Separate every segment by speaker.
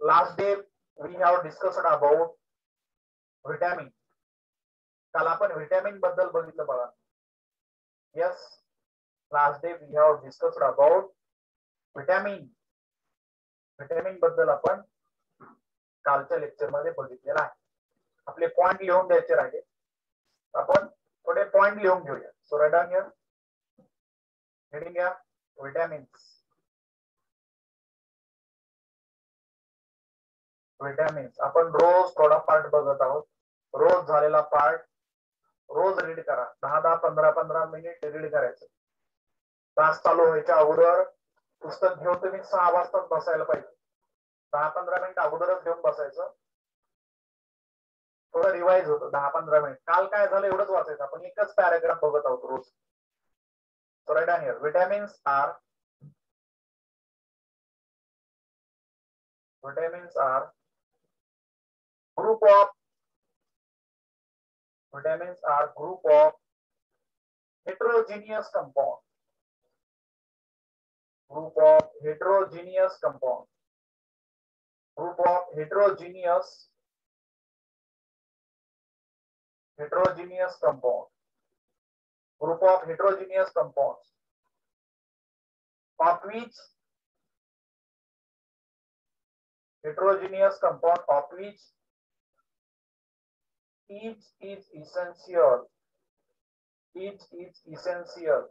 Speaker 1: Last day we have discussed about vitamin. काल आपण vitamin बद्दल बघितलं बघा. Yes, last day we have discussed about vitamin. Vitamin बद्दल आपण कालच्या लेक्चर मध्ये बघितलेलं आहे. आपले पॉइंट लिहून द्यायचे राहिले. आपण थोडे पॉइंट लिहून घेऊया. So write down here. Heading घ्या विटॅमिन्स. विटॅमिन्स आपण रोज थोडा पार्ट बघत आहोत. रोज झालेला पार्ट रोज रीड करा. 10-10, 15-15 मिनिट रीड करायचं. तास चालू व्हायच्या अगोदर पुस्तक घेऊन तुम्ही 6 वाजताच बसायला पाहिजे. 10-15 मिनिट अगोदरच घेऊन बसायचं. थोडं रिवाइज होतं 10-15 मिनिट. काल काय झालं एवढंच वाचायचं. आपण एकच पॅराग्राफ बघत आहोत रोज. So write down here. Vitamins are group of heterogeneous compound. Group of heterogeneous compound. Group of heterogeneous compound. Group of heterogeneous compounds of which heterogeneous compound of which each is essential. Each is essential.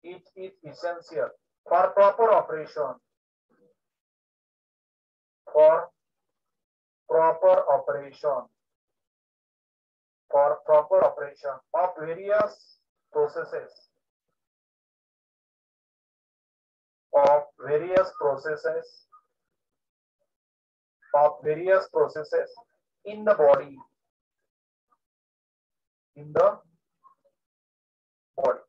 Speaker 1: Each is essential for proper operation. For proper operation. For proper operation of various processes. Of various processes. Of various processes in the body. In the body.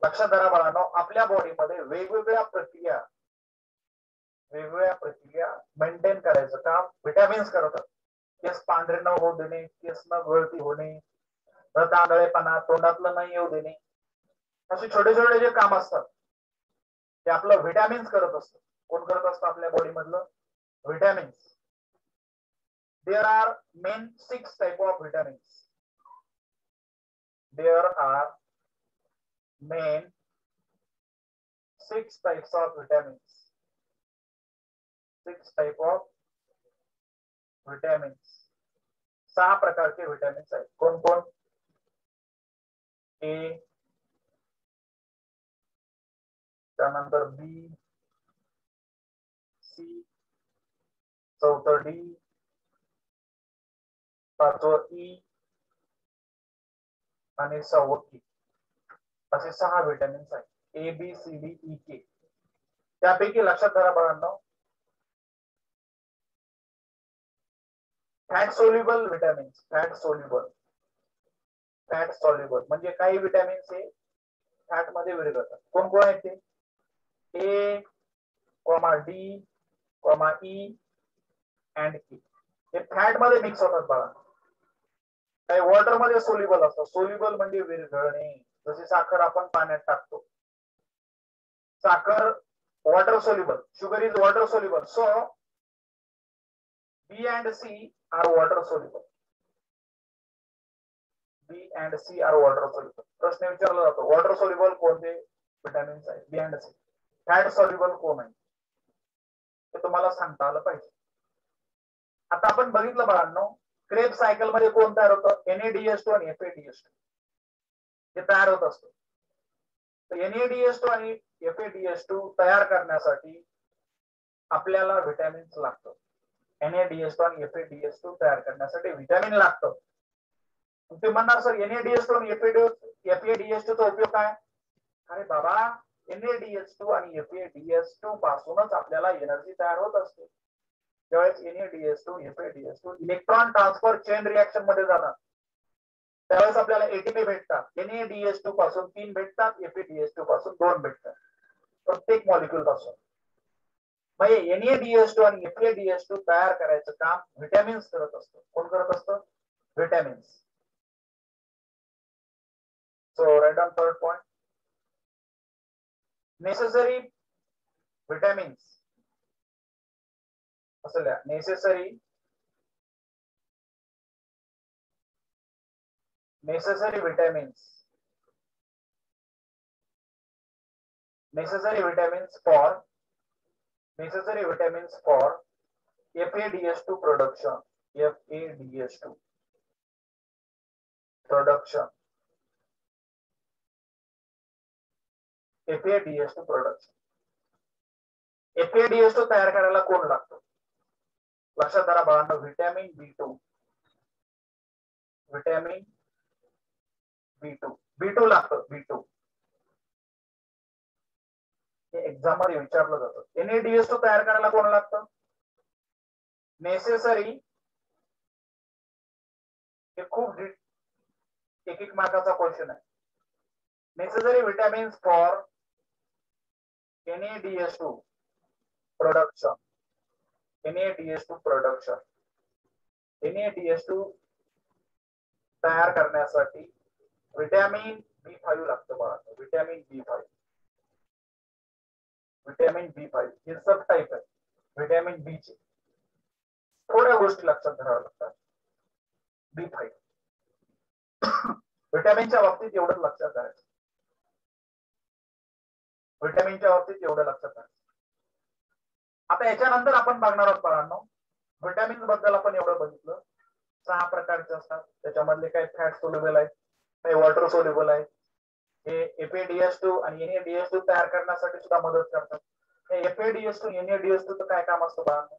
Speaker 1: लक्षात धरा बाळांनो, आपल्या बॉडीमध्ये वेगवेगळ्या प्रक्रिया maintain करायचं काम vitamins करतात. केस पांढरे न होऊ देणे, केस न गळती होणे, तांदळेपणा, तोंडातलं नाही येऊ देणे, असे छोटे छोटे जे काम असतात ते आपलं विटॅमिन्स करत असतं. कोण करत असतं आपल्या बॉडी मधलं? Vitamins. There are main 6 type of vitamins. There are main 6 types of vitamins. 6 type of vitamins. 6 प्रकारचे विटॅमिन्स आहेत. कोण कोण? ए, त्यानंतर बी, सी, चौथं डी, पाचवं ई आणि 6वं के. असे 6 विटॅमिन्स आहेत. A B C D E K. त्यापैकी लक्षात धरा बाळांनो, fat soluble vitamins. Fat soluble म्हणजे काही विटॅमिन्स हे फॅट मध्ये विरघळतात. कोण कोण आहेत ते? ए, डी, ई अँड के. हे फॅट मध्ये मिक्स होतात बाळा. काही वॉटर मध्ये सोल्युबल असतात. सोल्युबल म्हणजे विरघळणे. जसे साखर आपण पाण्यात टाकतो. साखर water soluble. Sugar is water soluble. So B and C are water soluble. B and C are water soluble. प्रश्न विचारला जातो, वॉटर सोल्युबल कोणते विटॅमिन्स आहेत? B and C. Fat soluble कोण आहे ते तुम्हाला सांगता आलं पाहिजे. आता आपण बघितलं बाळांनो, क्रेब सायकल मध्ये कोण तयार होतं? NADH2 आणि FADH2 हे तयार होत असतं. NADH2 आणि FADH2 तयार करण्यासाठी आपल्याला विटॅमिन्स लागतं. NADH2 आणि FADH2 तयार करण्यासाठी विटॅमिन लागतं. ते म्हणणार सर NADH2 आणि FADH2 चा उपयोग काय? अरे बाबा, NADH2 आणि FADH2 पासूनच आपल्याला एनर्जी तयार होत असते. त्यावेळेस NADH2 FADH2 electron transfer chain reaction मध्ये जातात. त्यावेळेस आपल्याला ATP भेटतात. NADH2 पासून 3 भेटतात, FADH2 पासून 2 भेटतात प्रत्येक मॉलिक्यूल पासून. म्हणजे NADH2 आणि FADH2 तयार करायचं काम विटॅमिन्स करत असतं. कोण करत असतं? Vitamins. So right on third point. Necessary vitamins असल्या necessary vitamins for FADH2 production FADH2 production FADH2 production FADH2 तयार करायला कोण लागतं लक्षात धरा बाळांनो व्हिटॅमिन B2 लागतं B2 हे एक्झाम मध्ये विचारलं जातं NADH2 तयार करायला कोण लागतं नेसेसरी हे खूप एक मार्काचा क्वेश्चन आहे necessary vitamins for NADH2 production NADH2 तयार करण्यासाठी विटॅमिन B5 लागतं बाळांनो विटॅमिन B5 हे सब टाइप आहे विटॅमिन बी चे थोड्या गोष्टी लक्षात धराव्या लागतात B5 विटॅमिनच्या बाबतीत एवढं लक्षात धरायचं आता याच्यानंतर आपण बघणार आहोत बाळांनो विटॅमिन्स बद्दल आपण एवढं बघितलं 6 प्रकारचे असतात त्याच्यामधले काही फॅट सोल्युबल आहेत काही वॉटर सोल्युबल आहेत हे FADH2 आणि NADH2 तयार करण्यासाठी सुद्धा मदत करतात हे FADH2 NADH2 चं काय काम असतं बाळांनो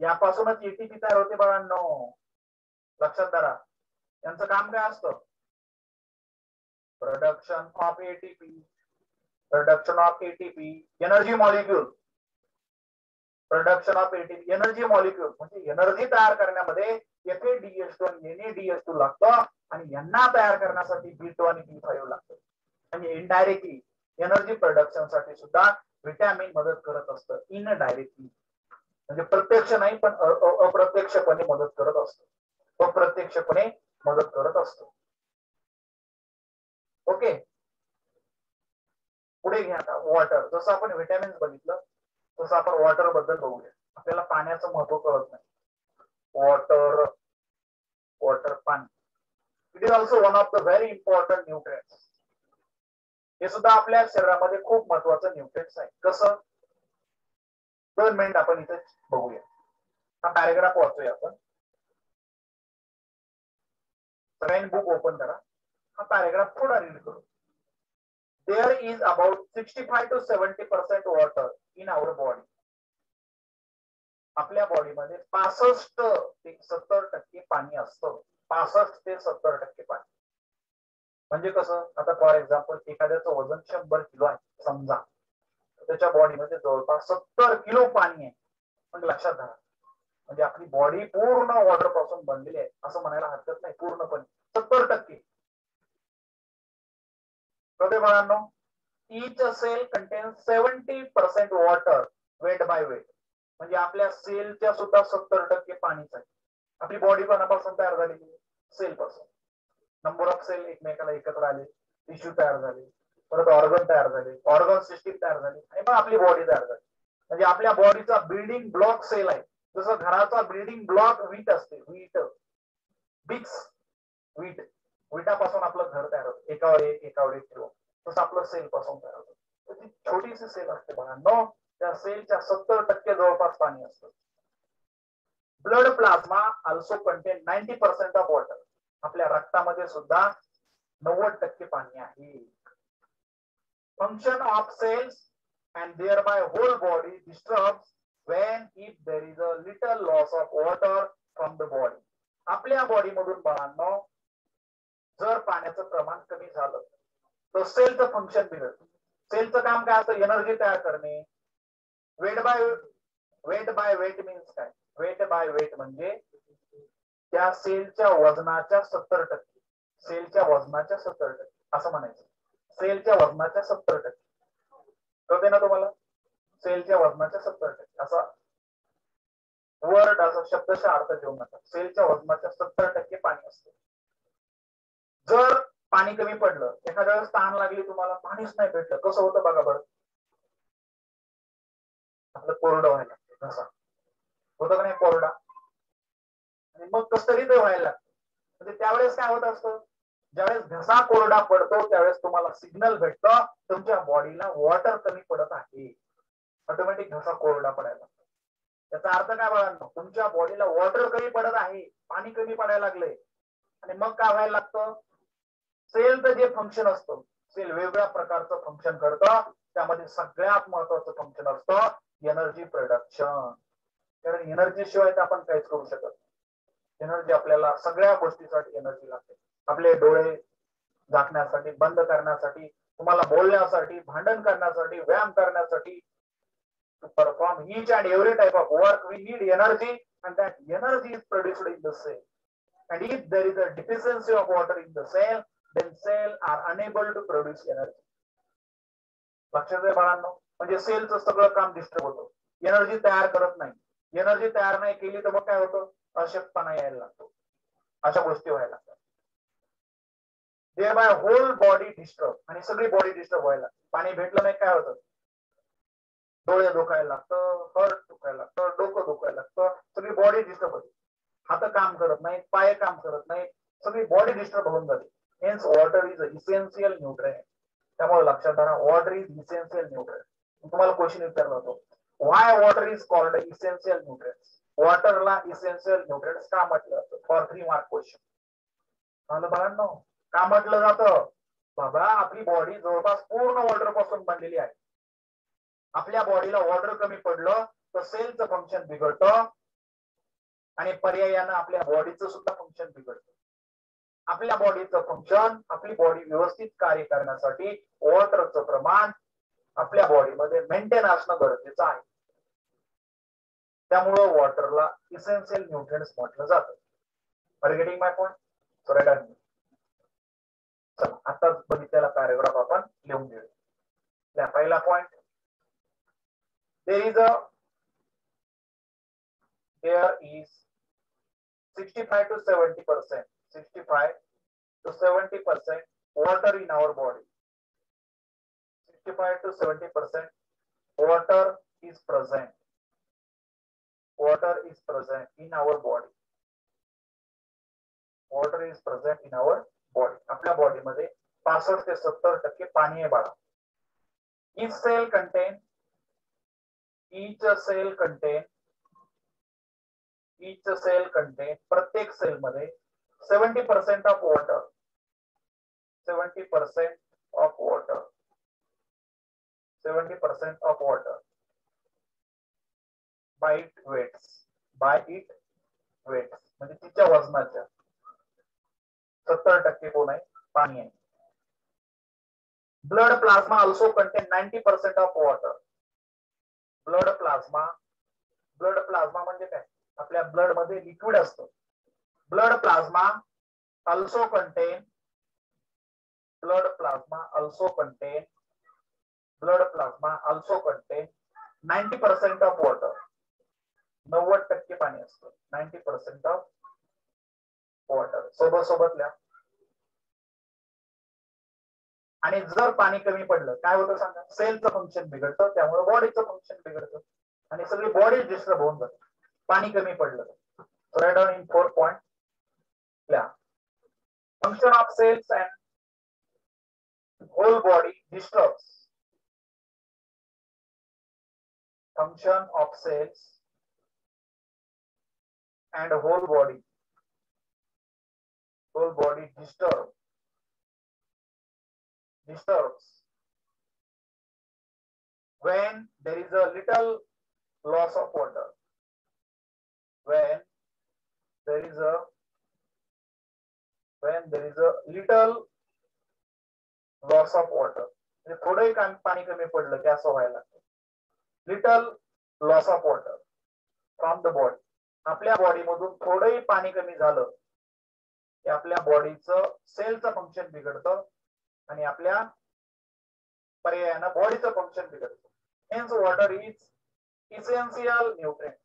Speaker 1: यापासूनच ATP तयार होते बाळांनो लक्षात धरा यांचं काम काय असतं production of ATP energy molecule म्हणजे एनर्जी तयार करण्यामध्ये FADH2 आणि NADH2 लागतं आणि यांना तयार करण्यासाठी B2 आणि B5 लागतं म्हणजे इनडायरेक्टली एनर्जी प्रोडक्शन साठी सुद्धा विटॅमिन मदत करत असतं इनडायरेक्टली म्हणजे प्रत्यक्ष नाही पण अप्रत्यक्षपणे मदत करत असतो ओके पुढे घ्या आता वॉटर जसं आपण विटॅमिन्स बघितलं तसं आपण वॉटर बद्दल बघूया आपल्याला पाण्याचं महत्व कळत नाही वॉटर पाणी it is also one of the very important nutrients हे सुद्धा आपल्या शरीरामध्ये खूप महत्वाचं न्यूट्रिएंट्स आहे कसं 2 मिनिट आपण इथे बघूया हा पॅराग्राफ वाचूया आपण सगळ्यांनी बुक ओपन करा हा पॅराग्राफ थोडा रीड करू There is about 65 to 70% water in our body. आपल्या बॉडीमध्ये 65 ते 70% पाणी असतं 65 ते 70% पाणी म्हणजे कसं आता फॉर एक्झाम्पल एखाद्याचं वजन 100 किलो आहे समजा त्याच्या बॉडीमध्ये जवळपास 70 किलो पाणी आहे पण लक्षात धरा म्हणजे आपली बॉडी पूर्ण वॉटर पासून बनलेली आहे असं म्हणायला हरकत नाही पूर्णपणे 70% कधी बाळांनो each cell contains 70% water weight by weight म्हणजे आपल्या सेलच्या सुद्धा 70% पाणीच आहे आपली बॉडी कोणापासून तयार झालेली सेल पासून नंबर ऑफ सेल एकमेकाला एकत्र आले टिश्यू तयार झाले परत ऑर्गन तयार झाले ऑर्गन सिस्टीम तयार झाली आणि मग आपली बॉडी तयार झाली म्हणजे आपल्या बॉडीचा बिल्डिंग ब्लॉक सेल आहे जसं घराचा बिल्डिंग ब्लॉक वीट असते विटापासून आपलं घर तयार होतं एकावर एक ठेवून तसं आपलं सेल पासून तयार होतं ती छोटीशी सेल असते बघा त्या सेलच्या 70% जवळपास पाणी असतं blood plasma also contain 90% of water आपल्या रक्तामध्ये सुद्धा 90% पाणी आहे function of cells and thereby whole body disturbs when if there is a little loss of water from the body आपल्या बॉडी मधून बाळांनो जर पाण्याचं प्रमाण कमी झालं तर सेलचं फंक्शन बिघडतं सेलचं काम काय असतं एनर्जी तयार करणे वेट बाय वेट मीन्स काय वेट बाय वेट म्हणजे त्या सेलच्या वजनाच्या 70% असं म्हणायचं सेलच्या वजनाच्या 70% कळते ना तुम्हाला सेलच्या वजनाच्या 70% असा वर्ड असा शब्दशः अर्थ घेऊन नका सेलच्या वजनाच्या 70% पाणी असतं जर पाणी कमी पडलं एखाद्या वेळेस तहान लागली तुम्हाला पाणीच नाही भेटलं कसं होतं बघा बरं कोरडं व्हायला लागतं घसा, होतं का नाही कोरडा, आणि मग कस तरी ते व्हायला लागतं. म्हणजे त्यावेळेस काय होत असतं, ज्यावेळेस घसा कोरडा पडतो त्यावेळेस तुम्हाला सिग्नल भेटतं तुमच्या बॉडीला वॉटर कमी पडत आहे, ऑटोमॅटिक घसा कोरडा पडायला लागतो. त्याचा अर्थ काय बघा, तुमच्या बॉडीला वॉटर कमी पडत आहे, पाणी कमी पडायला लागलंय, आणि मग काय व्हायला लागतं, सेलचं जे फंक्शन असतं, सेल वेगवेगळ्या प्रकारचं फंक्शन करतं, त्यामध्ये सगळ्यात महत्वाचं फंक्शन असतं एनर्जी प्रोडक्शन. कारण एनर्जी शिवाय तर आपण काहीच करू शकत नाही. एनर्जी आपल्याला सगळ्या गोष्टीसाठी एनर्जी लागते. आपले डोळे झाकण्यासाठी, बंद करण्यासाठी, तुम्हाला बोलण्यासाठी, भांडण करण्यासाठी, व्यायाम करण्यासाठी, to perform each and every type of work we need energy, and that energy is produced in the cell. And if there is a deficiency of water in the cell, then cell are unable to produce energy. लक्षात आहे बाळांनो, म्हणजे सेलचं सगळं काम disturb होतं, energy तयार करत नाही. एनर्जी तयार नाही केली तर मग काय होतं, अशक्तपणा यायला लागतो, अशा गोष्टी व्हायला लागतात. देअर होल बॉडी डिस्टर्ब, आणि सगळी बॉडी डिस्टर्ब व्हायला. पाणी भेटलं नाही काय होतं, डोळे दुखायला लागतं, हर्ट दुखायला लागतं, डोकं दुखायला लागतं, सगळी बॉडी डिस्टर्ब होते. हात काम करत नाही, पाय काम करत नाही, सगळी बॉडी डिस्टर्ब होऊन जाते. Hence water is essential nutrient. त्यामुळे लक्षात धरा, वॉटर इज इसेन्शियल न्यूट्रिएंट. तुम्हाला क्वेश्चन विचारला होतो, why water is called essential nutrients. वॉटरला इसेन्शियल न्यूट्रिएंट्स का म्हटलं जातं, फॉर 3 मार्क क्वेश्चन. बघा का म्हटलं जातं, बाबा आपली बॉडी जवळपास पूर्ण वॉटर पासून बनलेली आहे. आपल्या बॉडीला वॉटर कमी पडलं तर सेलचं फंक्शन बिघडतं, आणि पर्यायानं आपल्या बॉडीचं सुद्धा फंक्शन बिघडतं. आपल्या बॉडीचं फंक्शन, आपली बॉडी व्यवस्थित कार्य करण्यासाठी वॉटरचं प्रमाण आपल्या बॉडीमध्ये मेंटेन असणं गरजेचं आहे. त्यामुळं वॉटरला इसेन्शियल न्यूट्रिएंट्स म्हटलं जातं. Are getting my point? So right on. चला आता बघितलेला पॅराग्राफ आपण लिहून घेऊया. पहिला point, there is 65 to 70%, 65 to 70% water in our body. 65 to 70% water is present. Water is present in our body. Water is present in our body. आपल्या body मध्ये 65 ते 70% पाणी आहे बाळा. Each cell contain प्रत्येक सेल मध्ये 70% of water, 70% of water, 70% of water by it weights, म्हणजे तिच्या वजनाच्या 70% कोण आहे, पाणी आहे. Blood plasma also contain 90% of water. Blood plasma म्हणजे काय, आपल्या ब्लड मध्ये लिक्विड असतं. Blood plasma also contain 90% of water. 90% पाणी असतं, 90% ऑफ वॉटर. सोबत लिहा. आणि जर पाणी कमी पडलं काय होतं सांगा, सेलचं फंक्शन बिघडतं, त्यामुळे बॉडीचं फंक्शन बिघडतं, आणि सगळी बॉडी डिस्टर्ब होऊन जाते पाणी कमी पडलं. Write down in 4 point. Function of cells and whole body disturbs. Function of cells and whole body disturbs when there is a little loss of water. When there is a little loss of water, म्हणजे थोडंही पाणी कमी पडलं की असं व्हायला लागतं. Little loss of water from the body. आपल्या body मधून थोडंही पाणी कमी झालं की आपल्या बॉडीचं सेलचं फंक्शन बिघडतं, आणि आपल्या पर्यायानं बॉडीचं फंक्शन बिघडतं. Hence water is essential nutrient.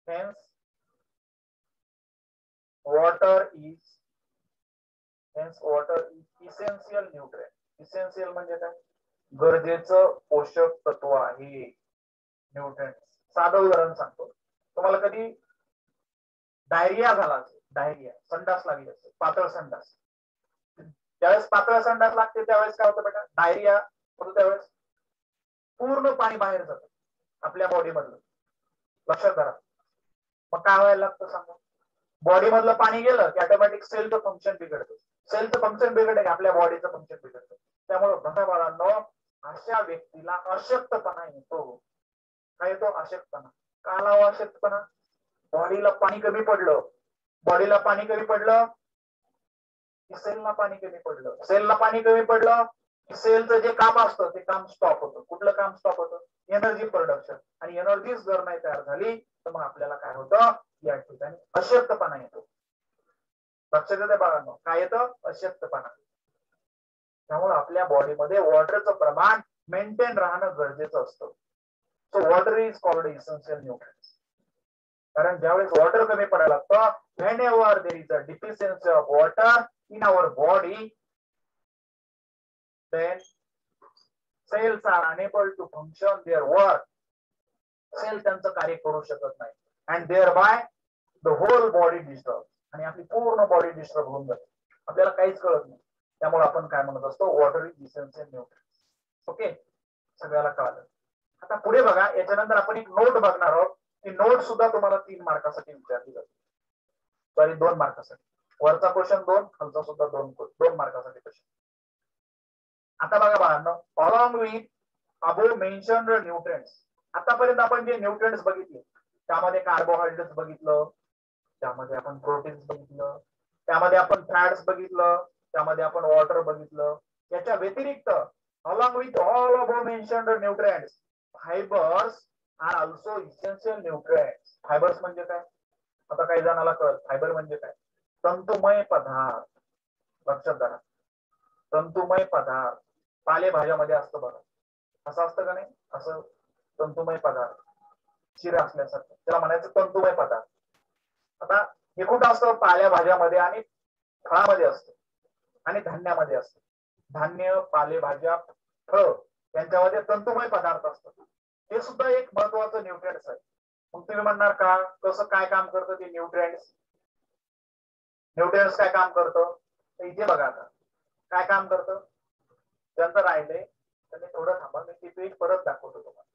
Speaker 1: Hence water is essential nutrient. Essential म्हणजे काय, गरजेचं पोषक तत्व आहे. न्यूट्रिएंट्स. साधं उदाहरण सांगतो तुम्हाला. कधी डायरिया झाला असेल, डायरिया संडास लागली असेल, पातळ संडास, ज्यावेळेस पातळ संडास लागते त्यावेळेस काय होतं बेटा, डायरिया होतो. त्यावेळेस पूर्ण पाणी बाहेर जातं आपल्या बॉडी मधलं. लक्षात धरा. मग काय व्हायला लागतं सांगा. बॉडी मधलं पाणी गेलं की ऑटोमॅटिक सेलचं फंक्शन बिघडतं. सेलचं फंक्शन बिघडलं की आपल्या बॉडीचं फंक्शन बिघडतं. त्यामुळे बघा बाळांनो, अशा व्यक्तीला अशक्तपणा येतो. काय येतो? अशक्तपणा. का लावा अशक्तपणा? बॉडीला पाणी कमी पडलं. बॉडीला पाणी कमी पडलं की सेलला पाणी कमी पडलं. सेलला पाणी कमी पडलं की सेलचं जे काम असतं ते काम स्टॉप होतं. कुठलं काम स्टॉप होतं? Energy production. आणि एनर्जीच जर नाही तयार झाली तर मग आपल्याला काय होतं, या ठिकाणी अशक्तपणा येतो. लक्षात येते बाळांनो, काय येतं? अशक्तपणा. त्यामुळे आपल्या बॉडीमध्ये वॉटरचं प्रमाण मेंटेन राहणं गरजेचं असतं. So water is called essential nutrients. कारण ज्यावेळेस वॉटर कमी पडायला लागतं, whenever there is a deficiency of water in our body, then cells are unable to function their work. Cell त्यांचं कार्य करू शकत नाही. and thereby the whole body disturbs. आणि आपली पूर्ण बॉडी डिस्टर्ब होऊन जाते. आपल्याला काहीच कळत नाही. त्यामुळे आपण काय म्हणत असतो, water is essential nutrients. Okay, सगळ्याला कळलं. आता पुढे बघा, याच्यानंतर आपण एक नोट बघणार आहोत. ती नोट सुद्धा तुम्हाला 3 मार्कासाठी विचारली जाते. सॉरी, 2 मार्कासाठी. वरचा क्वेश्चन 2, खालचा सुद्धा 2 मार्कासाठी क्वेश्चन. आता बघा बाळांनो, along with above mentioned nutrients. आतापर्यंत आपण जे न्यूट्रिएंट्स बघितले त्यामध्ये कार्बोहायड्रेट्स बघितलं, त्यामध्ये आपण प्रोटीन्स बघितलं, त्यामध्ये आपण फॅट्स बघितलं, त्यामध्ये आपण वॉटर बघितलं. याच्या व्यतिरिक्त along with all above mentioned nutrients, fibres are also essential nutrients. Fibres म्हणजे काय? आता काही जणांना कळत. फायबर म्हणजे काय? तंतुमय पदार्थ. लक्षात धरा, तंतुमय पदार्थ पालेभाज्यामध्ये असतं बघा. असं असतं का नाही? असं तंतुमय पदार्थ, शिरा असल्यासारखं, त्याला म्हणायचं तंतुमय पदार्थ. आता हे कुठं असतं? पालेभाज्यामध्ये आणि फळामध्ये असतं आणि धान्यामध्ये असतं. धान्य, पालेभाज्या, फळ यांच्यामध्ये तंतुमय पदार्थ असतात. हे सुद्धा एक महत्वाचं न्यूट्रिएंट्स आहे. मग तुम्ही म्हणणार का, कसं काय काम करतं ते न्यूट्रिएंट्स? न्यूट्रिएंट्स काय काम करतं? इथे बघा, आता काय काम करतं. ज्यांचं राहिलंय त्यांनी थोडं थांबा, मी ती पेज परत दाखवतो तुम्हाला.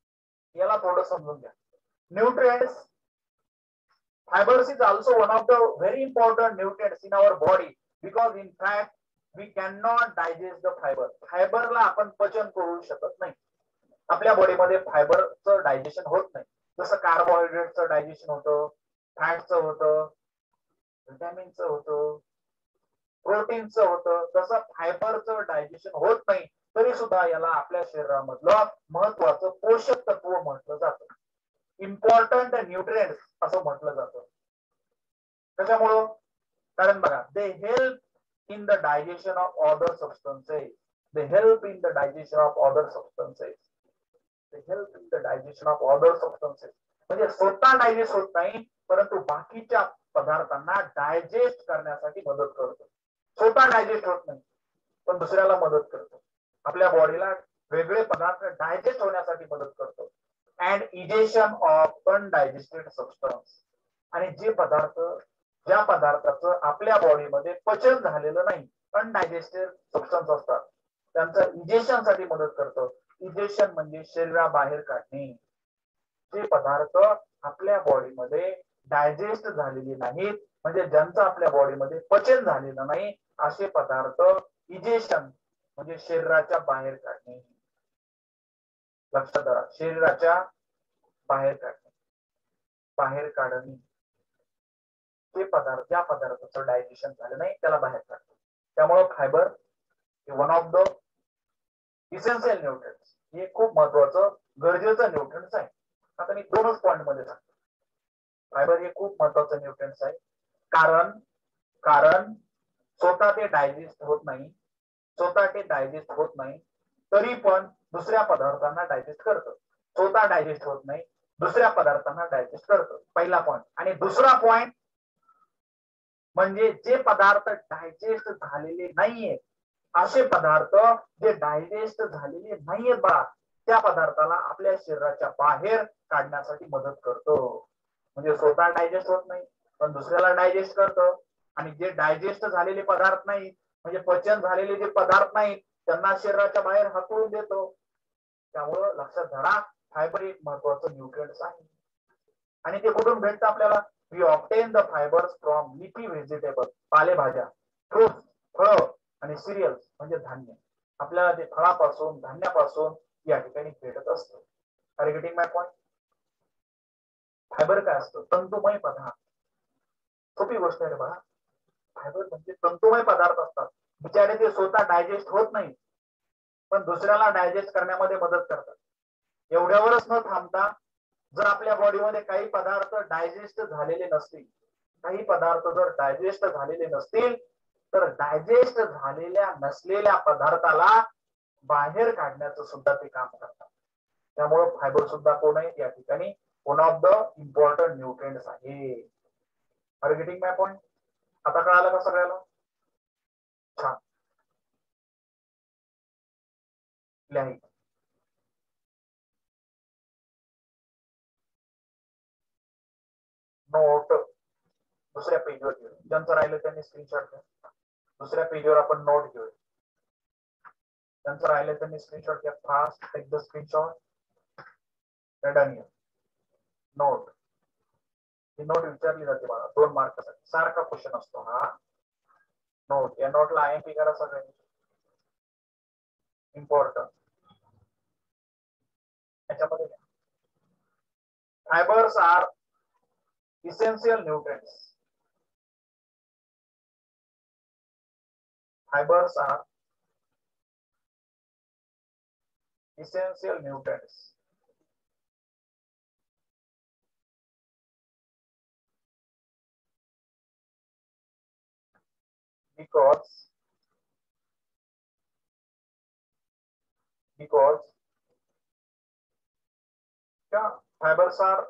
Speaker 1: याला थोडं समजून घ्या. Nutrients, fibers is also one of the very important nutrients in our body because in fact we cannot digest the fiber. फायबरला आपण पचन करू शकत नाही. आपल्या बॉडीमध्ये फायबरचं डायजेशन होत नाही. जसं कार्बोहायड्रेटचं डायजेशन होतं, फॅटचं होतं, व्हिटॅमिनचं होतं, प्रोटीनचं होतं, तसं फायबरचं डायजेशन होत नाही. तरी सुद्धा याला आपल्या शरीरामधलं महत्वाचं पोषक तत्व म्हटलं जातं. इम्पॉर्टंट न्यूट्रिएंट्स असं म्हटलं जातं. कशामुळं? कारण बघा, they help in the digestion of other substances. They help in the digestion of other substances. They help in the digestion of other substances. म्हणजे स्वतः डायजेस्ट होत नाही, परंतु बाकीच्या पदार्थांना डायजेस्ट करण्यासाठी मदत करतो. स्वतः डायजेस्ट होत नाही पण दुसऱ्याला मदत करतो. आपल्या बॉडीला वेगळे पदार्थ डायजेस्ट होण्यासाठी मदत करतो. And egestion of undigested substance. आणि जे पदार्थ, ज्या पदार्थाचं आपल्या बॉडीमध्ये पचन झालेलं नाही, अनडायजेस्टेड सबस्टन्स असतात, त्यांचं इजेशन साठी मदत करतं. इजेशन म्हणजे शरीराबाहेर काढणे. जे पदार्थ आपल्या बॉडीमध्ये डायजेस्ट झालेले नाहीत, म्हणजे ज्यांचं आपल्या बॉडीमध्ये पचन झालेलं नाही, असे पदार्थ इजेशन म्हणजे शरीराच्या बाहेर काढणे. लक्षात धरा, शरीराच्या बाहेर काढणे, बाहेर काढणे. ते पदार्थ, ज्या पदार्थाचं डायजेशन झालं नाही त्याला बाहेर काढतो. त्यामुळे फायबर हे one of the essential nutrients, हे खूप महत्वाचं गरजेचं न्यूट्रिएंट्स आहे. आता मी 2च पॉइंट मध्ये सांगतो. फायबर हे खूप महत्वाचं न्यूट्रिएंट्स आहे. कारण स्वतः ते डायजेस्ट होत नाही, स्वतः ते डायजेस्ट होत नाही, तरी पण दुसऱ्या पदार्थांना डायजेस्ट करतं. स्वतः डायजेस्ट होत नाही, दुसऱ्या पदार्थांना डायजेस्ट करतं. पहिला पॉइंट. आणि दुसरा पॉइंट म्हणजे जे पदार्थ डायजेस्ट झालेले नाहीये, असे पदार्थ जे डायजेस्ट झालेले नाहीये बा, त्या पदार्थाला आपल्या शरीराच्या बाहेर काढण्यासाठी मदत करतो. म्हणजे स्वतः डायजेस्ट होत नाही पण दुसऱ्याला डायजेस्ट करतं. आणि जे डायजेस्ट झालेले पदार्थ नाही म्हणजे पचन झालेले जे पदार्थ नाही त्यांना शरीराच्या बाहेर हाकलून देतो. त्यामुळं लक्षात धरा फायबर एक महत्वाचं न्यूट्रिएंट्स आहे. आणि ते कुठून भेटतं आपल्याला? We obtain the fibres from leafy vegetable, पालेभाज्या, फ्रुट्स, फळं आणि सिरियल्स म्हणजे धान्य. आपल्याला ते फळापासून धान्यापासून या ठिकाणी भेटत असतं. Are you getting my point? Fibre काय असतं? तंतुमय पदार्थ. सोपी गोष्ट आहे बघा. फायबर म्हणजे तंतुमय पदार्थ असतात. बिचारे ते स्वतः डायजेस्ट होत नाही पण दुसऱ्याला डायजेस्ट करण्यामध्ये मदत करतात. एवढ्यावरच न थांबता जर आपल्या बॉडीमध्ये काही पदार्थ डायजेस्ट झालेले नसतील, काही पदार्थ जर डायजेस्ट झालेले नसतील तर डायजेस्ट झालेल्या नसलेल्या पदार्थाला बाहेर काढण्याचं सुद्धा ते काम करतात. त्यामुळे फायबर सुद्धा कोण आहे या ठिकाणी? One of the important nutrients आहे. Are you getting my point? आता कळालं का सगळ्याला? छान. नोट दुसऱ्या पेजवर घेऊ. ज्यांचं राहिलं त्यांनी स्क्रीनशॉट घ्या. दुसऱ्या पेजवर आपण नोट घेऊया. ज्यांचं राहिलं त्यांनी स्क्रीनशॉट घ्या. Fast take the screenshot. Note ही नोट विचारली जाते मला 2 मार्कासाठी. सारखा क्वेश्चन असतो हा. नोट या नोटला आयएमपी करा सगळ्यांनी. इम्पॉर्टंट. याच्यामध्ये fibres are essential nutrients. Fibers are essential nutrients because yeah, fibers are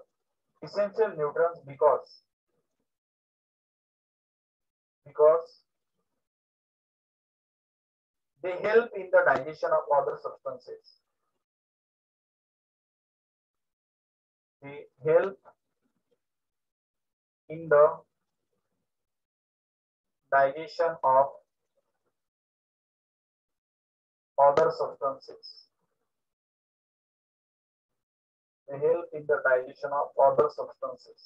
Speaker 1: essential nutrients because they help in the digestion of other substances. They help in the digestion of other substances. They help in the digestion of other substances.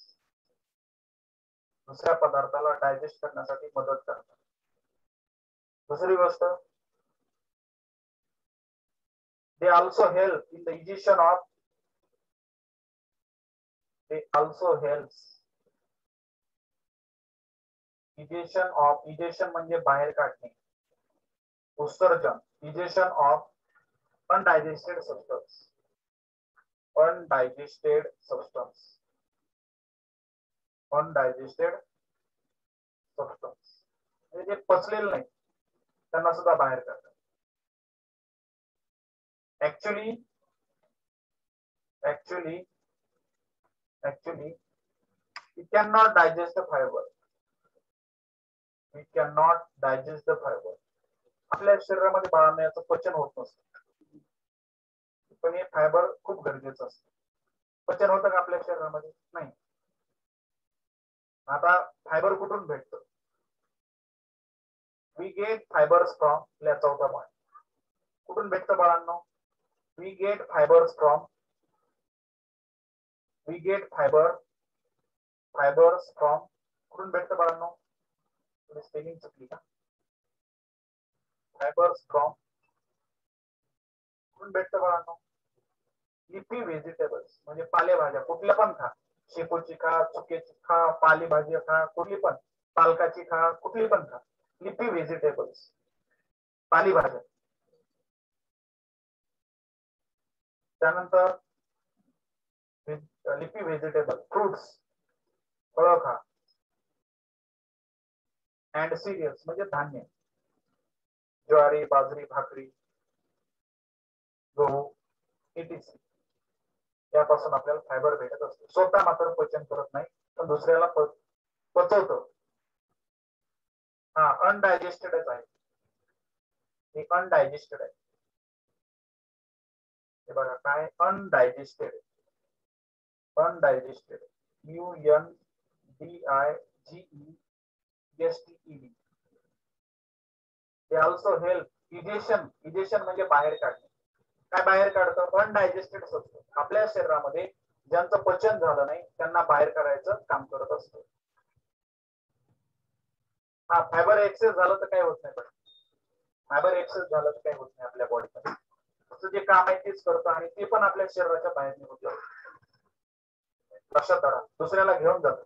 Speaker 1: दुसऱ्या पदार्थाला digest करण्यासाठी मदत करतात. दुसरी गोष्ट, they also help in the digestion of digestion म्हणजे बाहेर काढणे, उत्सर्जन, digestion of undigested substance. Undigested substance म्हणजे जे पचलेलं नाही त्यांना सुद्धा बाहेर काढतात. Actually, we cannot digest the fiber. आपल्या शरीरामध्ये बाळांना याचं पचन होत नसतं पण हे फायबर खूप गरजेचं असतं. पचन होतं का आपल्या शरीरामध्ये? नाही. आता फायबर कुठून भेटतं? We get fibres from. चौथा पॉइंट कुठून भेटतं बाळांनो? वी गेट फायबर्स फ्रॉम कुठून भेटतं बाळांनो? स्पेलिंग चुकली का? फायबर्स फ्रॉम कुठून भेटतं बाळांनो? लिफी व्हेजिटेबल्स म्हणजे पालेभाज्या कुठल्या पण खा. शेपूची खा, चुक्याची खा, पालेभाजी खा, कुठली पण, पालकाची खा, कुठली पण खा. लिफी व्हेजिटेबल्स पालेभाज्या. त्यानंतर लिफी व्हेजिटेबल फ्रुट्स फळं खा. अँड सिरियल्स म्हणजे धान्य, ज्वारी, बाजरी, भाकरी, गहू etc. यापासून आपल्याला फायबर भेटत असते. स्वतः मात्र पचन करत नाही पण दुसऱ्याला पचवतं. हा अनडायजेस्टेडच आहे. हे अनडायजेस्टेड आहे. हे बघा काय अनडायजेस्टेड, अनडायजेस्टेड UNDIGESTED. ते ऑल्सो हेल्प इजेशन, इजेशन म्हणजे बाहेर काढणे. काय बाहेर काढतं? अनडायजेस्टेड सब्सटन्स आपल्या शरीरामध्ये ज्यांचं पचन झालं नाही त्यांना बाहेर करायचं काम करत असतं. हा फायबर एक्सेस झालं तर काय होत नाही, पण फायबर एक्सेस झालं तर काय होत नाही आपल्या बॉडीमध्ये. जे काम आहे तेच करतं आणि ते पण आपल्या शरीराच्या बाहेर निघून जातं. लक्षात धरा, दुसऱ्याला घेऊन जातं,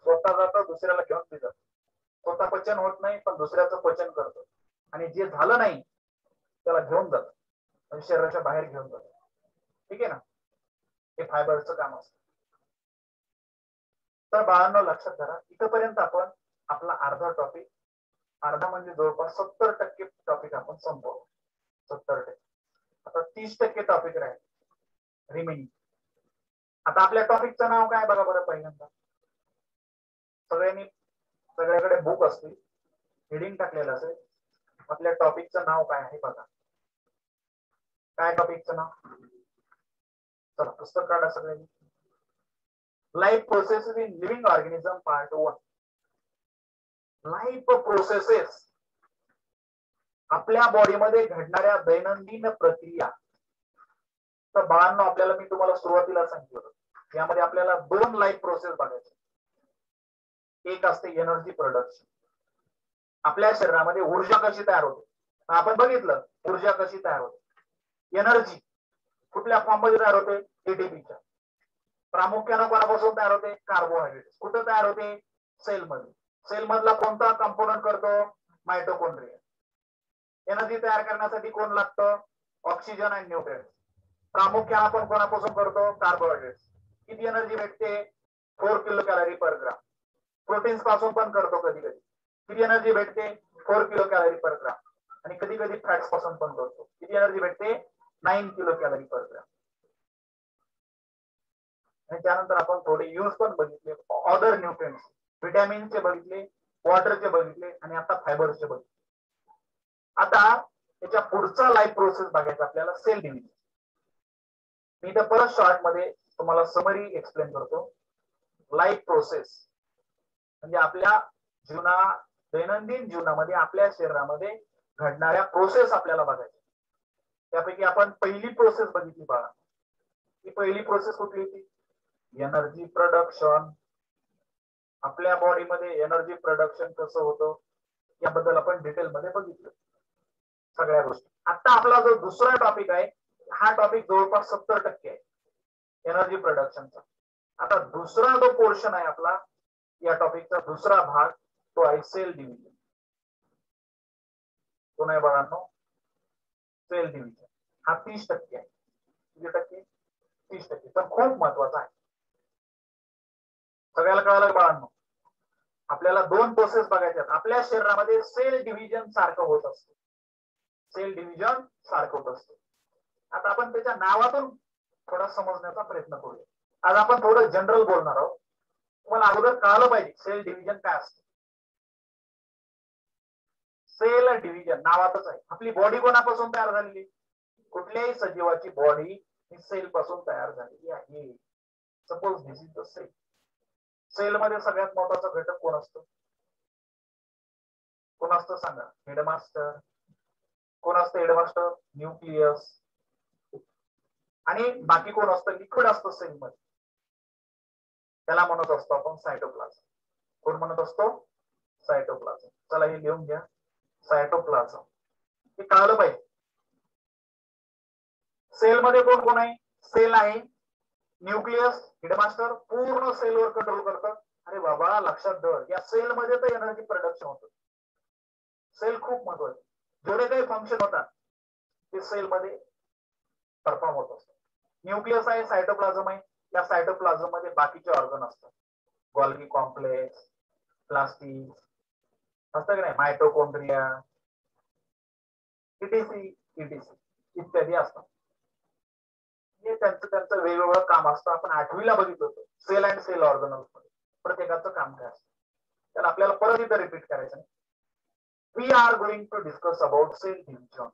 Speaker 1: स्वतः जातं दुसऱ्याला घेऊन ते जातं. स्वतः पचन होत नाही पण दुसऱ्याचं पचन करतं आणि जे झालं नाही त्याला घेऊन जातं म्हणजे शरीराच्या बाहेर घेऊन जातं. ठीक आहे ना, हे फायबरचं काम असतं. तर बाळांनो लक्षात धरा, इथपर्यंत आपण आपला अर्धा टॉपिक, अर्धा म्हणजे जवळपास 70% टॉपिक आपण संपवतो. 70%. आता 30% टॉपिक राहील रिमेनिंग. आता आपल्या टॉपिकचं नाव काय बघा बरं पहिल्यांदा. सगळ्यांनी सगळ्याकडे बुक असते, हेडिंग टाकलेलं असेल. आपल्या टॉपिकचं नाव काय आहे बघा. काय टॉपिकचं नाव? चला पुस्तक काढा सगळ्यांनी. Life processes in living organism part 1. Life processes, आपल्या बॉडीमध्ये घडणाऱ्या दैनंदिन प्रक्रिया. तर बाळांनो आपल्याला मी तुम्हाला सुरुवातीला सांगितलं यामध्ये आपल्याला 2 लाईफ प्रोसेस बघायचे. एक असते एनर्जी प्रोडक्शन, आपल्या शरीरामध्ये ऊर्जा कशी तयार होते. आपण बघितलं ऊर्जा कशी तयार होते. एनर्जी कुठल्या फॉर्म मध्ये तयार होते? एटीपीच्या. प्रामुख्याने कोणापासून तयार होते? कार्बोहायड्रेट. कुठं तयार होते? सेल मध्ये. सेल मधला कोणता कंपोनंट करतो? मायटोकॉन्ड्रिया. एनर्जी तयार करण्यासाठी कोण लागतं? ऑक्सिजन आणि न्यूट्रिएंट्स. प्रामुख्याने आपण कोणापासून करतो? कार्बोहायड्रेट. किती एनर्जी भेटते? 4 किलो कॅलरी पर ग्राम. प्रोटीन्स पासून पण करतो कधी कधी. किती एनर्जी भेटते? 4 किलो कॅलरी पर ग्राम. आणि कधी कधी फॅट्स पासून पण करतो. किती एनर्जी भेटते? 9 किलो कॅलरी पर ग्राम. आणि त्यानंतर आपण थोडे यूज पण बघितले, अदर न्यूट्रिएंट्स, विटॅमिनचे बघितले, वॉटरचे बघितले आणि आता फायबरचे बघितले. आता त्याच्या पुढचा लाईफ प्रोसेस बघायचा आपल्याला, सेल डिव्हिजन. मी इथं परत शॉर्ट मध्ये तुम्हाला समरी एक्सप्लेन करतो. लाईफ प्रोसेस म्हणजे आपल्या दैनंदिन जीवनामध्ये आपल्या शरीरामध्ये घडणाऱ्या प्रोसेस आपल्याला बघायच्या. त्यापैकी आपण पहिली प्रोसेस बघितली बघा. ही पहिली प्रोसेस कुठली होती? Energy production. आपल्या बॉडीमध्ये एनर्जी प्रोडक्शन कसं होतं याबद्दल आपण डिटेल मध्ये बघितलं सगळ्या गोष्टी. आता आपला जो दुसरा टॉपिक आहे हा टॉपिक जवळपास 70% आहे एनर्जी प्रोडक्शनचा. आता दुसरा जो पोर्शन आहे आपला या टॉपिकचा दुसरा भाग तो आहे सेल डिव्हिजन. कोण आहे बाळांनो? Cell division. हा 30% आहे. किती टक्के? 30%. पण खूप महत्वाचा आहे. सगळ्याला कळालं बाळांनो? आपल्याला 2 प्रोसेस बघायच्यात. आपल्या शरीरामध्ये सेल डिव्हिजन सारखं होत असतं. सेल डिव्हिजन सारखं होत असतं. आता आपण त्याच्या नावातून थोडा समजण्याचा प्रयत्न करूया. आज आपण थोडं जनरल बोलणार आहोत. तुम्हाला अगोदर कळालं पाहिजे सेल डिव्हिजन काय असतं. सेल डिव्हिजन नावातच आहे. आपली बॉडी कोणापासून तयार झालेली? कुठल्याही सजीवाची बॉडी ही सेल पासून तयार झालेली आहे. Suppose this is the cell. Cell मध्ये सगळ्यात महत्वाचा घटक कोण असतो? कोण असतं सांगा? हेडमास्टर. कोण असतं हेडमास्टर? न्यूक्लियस. आणि बाकी कोण असतं? लिक्विड असतं सेल मध्ये. त्याला म्हणत असतो आपण सायटोप्लाझम. कोण म्हणत असतो? सायटोप्लाझम. चला हे लिहून घ्या, सायटोप्लाझम. हे कळलं पाहिजे. सेल मध्ये कोण कोण आहे? सेल आहे, न्यूक्लियस, हेडमास्टर पूर्ण सेलवर कंट्रोल करतात. अरे बाबा लक्षात ठेव, या सेल मध्ये तर एनर्जी प्रोडक्शन होतं. सेल खूप महत्वाचे. जेवढे काही फंक्शन होतात ते सेल मध्ये परफॉर्म होत असतात. न्यूक्लियस आहे, सायटोप्लाझम आहे. या सायटोप्लाझम मध्ये बाकीचे ऑर्गन असतात. गोल्गी कॉम्प्लेक्स, प्लास्टिक असतं की नाही, मायटोकॉन्ड्रिया, इटीसी इत्यादी असतात. हे त्यांचं वेगवेगळं काम असतं. आपण 8वीला बघितलं होतं सेल अँड सेल ऑर्गनल्स मध्ये प्रत्येकाचं काम काय असतं. तर आपल्याला परत इथं रिपीट करायचं. We are going to discuss about cell division.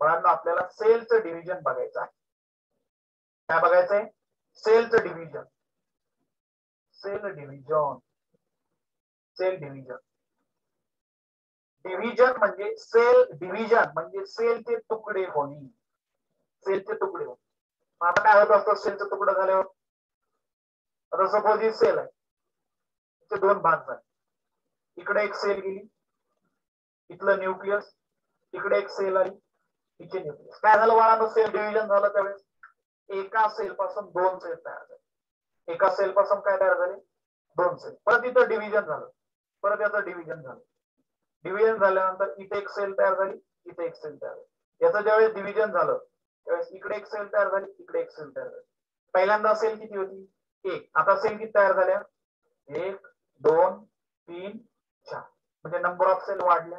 Speaker 1: बाळांनो आपल्याला सेलचं डिव्हिजन बघायचं आहे. काय बघायचंय? सेलचं डिव्हिजन. Cell division. Cell division. Division म्हणजे सेल डिव्हिजन म्हणजे सेलचे तुकडे होणे. सेलचे तुकडे होणे. आता काय होत असतं सेलचं तुकडं झाल्यावर? आता सपोज ही सेल आहे, त्याचे दोन भाग झाले. इकडे एक सेल गेली, इथलं न्यूक्लियस, इकडे एक सेल आली, इथे न्यूक्लियस. काय झालं बाळांनो? सेल डिव्हिजन झालं त्यावेळेस एका सेल पासून दोन सेल तयार झाले. एका सेल पासून काय तयार झाले? दोन सेल. परत इथं डिव्हिजन झालं, परत याचं डिव्हिजन झालं. डिव्हिजन झाल्यानंतर इथे एक सेल तयार झाली, इथे एक सेल तयार झाली. याचं ज्यावेळेस डिव्हिजन झालं त्यावेळेस इकडे एक सेल तयार झाली, इकडे एक सेल तयार झाली. पहिल्यांदा सेल किती होती? एक. आता सेल किती तयार झाल्या? 1 2 3 4. म्हणजे नंबर ऑफ सेल वाढल्या.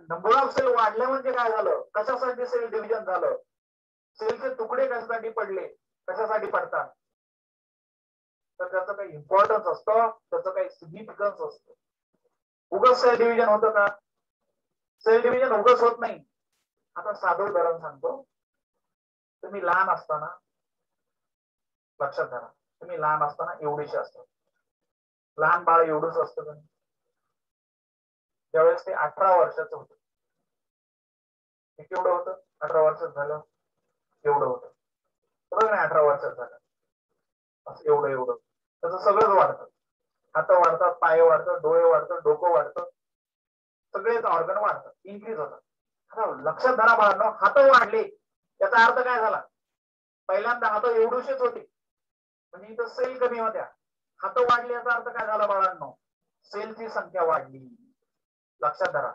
Speaker 1: नंबर ऑफ सेल वाढल्या म्हणजे काय झालं? कशासाठी सेल डिव्हिजन झालं? सेलचे तुकडे कशासाठी पडले? कशासाठी पडतात? तर त्याचं काही इम्पॉर्टन्स असतं, त्याचं काही सिग्निफिकन्स असतं. उगाच सेल डिव्हिजन होतं का? सेल डिव्हिजन उगाच होत नाही. आता साधं उदाहरण सांगतो. तुम्ही लहान असताना, लक्षात धरा, तुम्ही लहान असताना एवढेशे असतात. लहान बाळ एवढंच असतं का? त्यावेळेस ते 18 वर्षाचं होतं. हे केवढं होतं? 18 वर्षात झालं एवढं होतं. बरोबर नाही? 18 वर्षात झालं असं एवढं एवढं. त्याचं सगळंच वाढतं. हात वाढतात, पाय वाढतात, डोळे वाढतात, डोकं वाढतं, सगळेच ऑर्गन वाढतात, इन्क्रीज होतात. लक्षात धरा बाळांनो, हात वाढले याचा अर्थ काय झाला? पहिल्यांदा हात एवढूशेच होते म्हणजे इथं सेल कमी होत्या. हात वाढले याचा अर्थ काय झाला बाळांनो? सेलची संख्या वाढली. लक्षात धरा,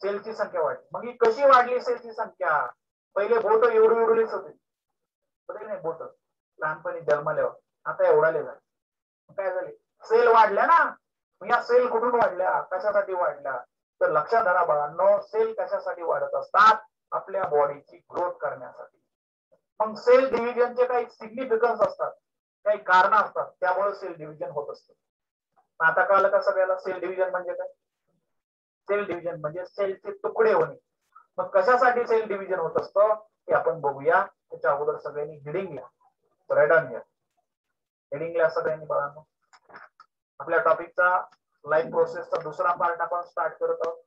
Speaker 1: सेलची संख्या वाढली. मग ही कशी वाढली सेलची संख्या? पहिले बोट एवढेच होते, बरोबर नाही? बोट लहानपणी जन्मल्यावर आता एवढाले झाले. काय झाले? सेल वाढल्या ना. मग या सेल कुठून वाढल्या? कशासाठी वाढल्या? तर लक्षात धरा बाळांनो, सेल कशासाठी वाढत असतात? आपल्या बॉडीची ग्रोथ करण्यासाठी. मग सेल डिव्हिजनचे काही सिग्निफिकन्स असतात, काही कारण असतात, त्यामुळे सेल डिव्हिजन होत असतं. आता कळलं का सगळ्याला सेल डिव्हिजन म्हणजे काय? सेल डिव्हिजन म्हणजे सेलचे तुकडे होणे. मग कशासाठी सेल डिव्हिजन होत असतं ते आपण बघूया. त्याच्या अगोदर सगळ्यांनी हेडिंग घ्या. रेडन घ्या. हेडिंग घ्या सगळ्यांनी बाळांनो. आपल्या टॉपिकचा लाईफ प्रोसेसचा दुसरा पार्ट आपण स्टार्ट करत आहोत.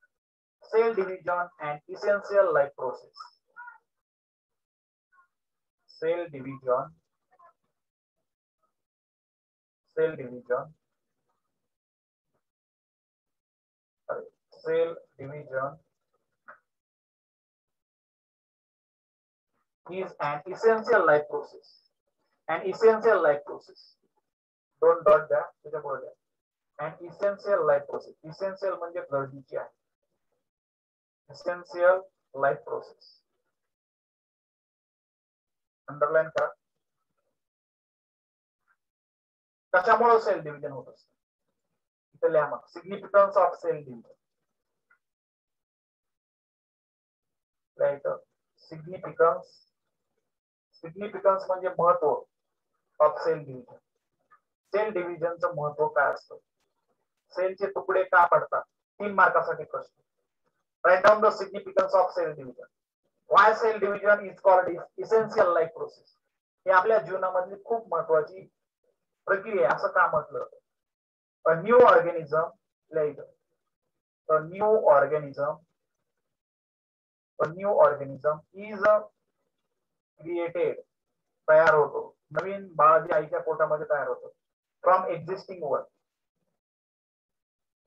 Speaker 1: Cell division and essential life process. Cell division, cell division, cell division is an essential life process. An essential life process. Don't dot द्या, त्याच्या पुढे द्या. An essential life process. Essential म्हणजे गरजेची आहे. Essential life process. अंडरलाईन करा. कशामुळे sale division होत असतं? इथे लिहा मग. Significance of cell division. Right. Significance. Significance म्हणजे महत्व ऑफ सेल डिव्हिजन. सेल डिव्हिजनचं महत्व काय असतं? सेलचे तुकडे का पडतात? 3 मार्कासाठी प्रश्न. Write down the significance of cell division. Why cell division is called essential life process? हे आपल्या जीवनामधली खूप महत्वाची प्रक्रिया आहे असं का म्हटलं? A new organism, like a new organism, a new organism is created, तयार होतो. नवीन बाळ जे आईच्या पोटामध्ये तयार होतं. From existing one.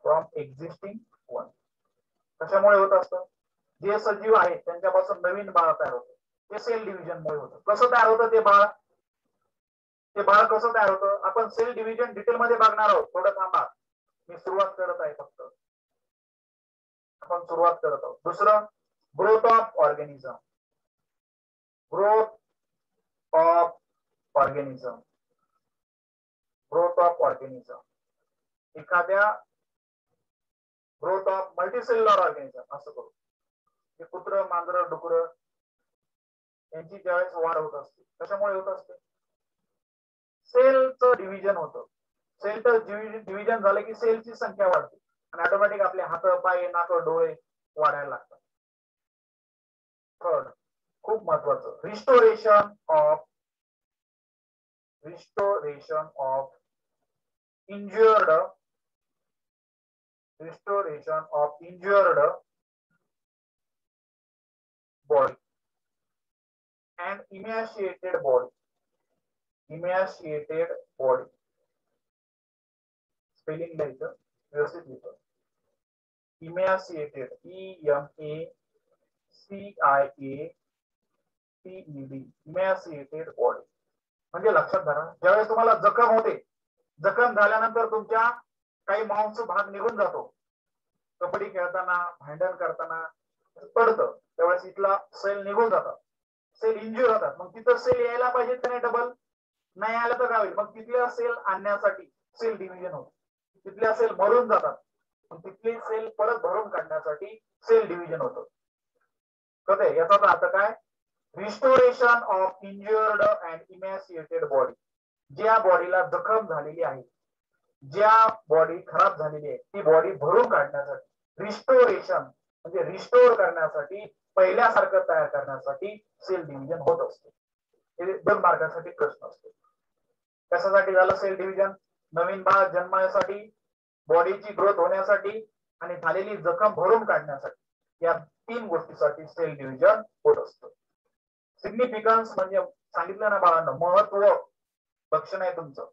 Speaker 1: From existing one. कशामुळे होत असतं? जे सजीव आहेत त्यांच्यापासून नवीन बाळ तयार होतं. ते सेल डिव्हिजन मुळे होतं. कसं तयार होतं ते बाळ? ते बाळ कसं तयार होतं? आपण सेल डिव्हिजन डिटेल मध्ये बघणार आहोत. थोडं थांबा, मी सुरुवात करत आहे फक्त. आपण सुरुवात करत आहोत. दुसरं, growth of organism. Growth of organism. Growth of organism. एखाद्या ग्रोथ ऑफ मल्टीसेल्युलर ऑर्गॅनिझम असं करू. हे कुत्र, मांजर, डुकर यांची ज्यावेळेस वाढ होत असते, कशामुळे होत असते? सेलचं डिव्हिजन होतं. सेलचं डिव्हिजन झालं की सेलची संख्या वाढते आणि ऑटोमॅटिक आपले हात, पाय, नाक, डोळे वाढायला लागतात. थर्ड खूप महत्वाचं, restoration of injured body and emaciated body. Spelling लिहायचं व्यवस्थित लिहितो. emaciated, EMACIATED, emaciated body. म्हणजे लक्षात धरा, ज्यावेळेस तुम्हाला जखम होते, जखम झाल्यानंतर तुमच्या काही मांस भाग निघून जातो. कबड्डी खेळताना, भांडण करताना पडतं, त्यावेळेस इथला सेल निघून जातात, सेल इंज्युअर होतात. मग तिथं सेल यायला पाहिजे का नाही, डबल नाही आलं तर काय होईल, मग तिथल्या सेल आणण्यासाठी सेल डिव्हिजन होतं. तिथल्या सेल भरून जातात, मग तिथली सेल परत भरून काढण्यासाठी सेल डिव्हिजन होतं. कसे याचा अर्थ काय, restoration of injured and emaciated body. ज्या बॉडीला जखम झालेली आहे, ज्या बॉडी खराब झालेली आहे, ती बॉडी भरून काढण्यासाठी, रिस्टोरेशन म्हणजे रिस्टोर करण्यासाठी, पहिल्यासारखं तयार करण्यासाठी सेल डिव्हिजन होत असते. हे 2 मार्कांसाठी प्रश्न असतो. कशासाठी झालं सेल डिव्हिजन, नवीन बाळ जन्मासाठी, बॉडीची ग्रोथ होण्यासाठी आणि झालेली जखम भरून काढण्यासाठी. या 3 गोष्टीसाठी सेल डिव्हिजन होत असतं. सिग्निफिकन्स म्हणजे सांगितलं ना बाळांना, महत्व लक्षण आहे तुमचं.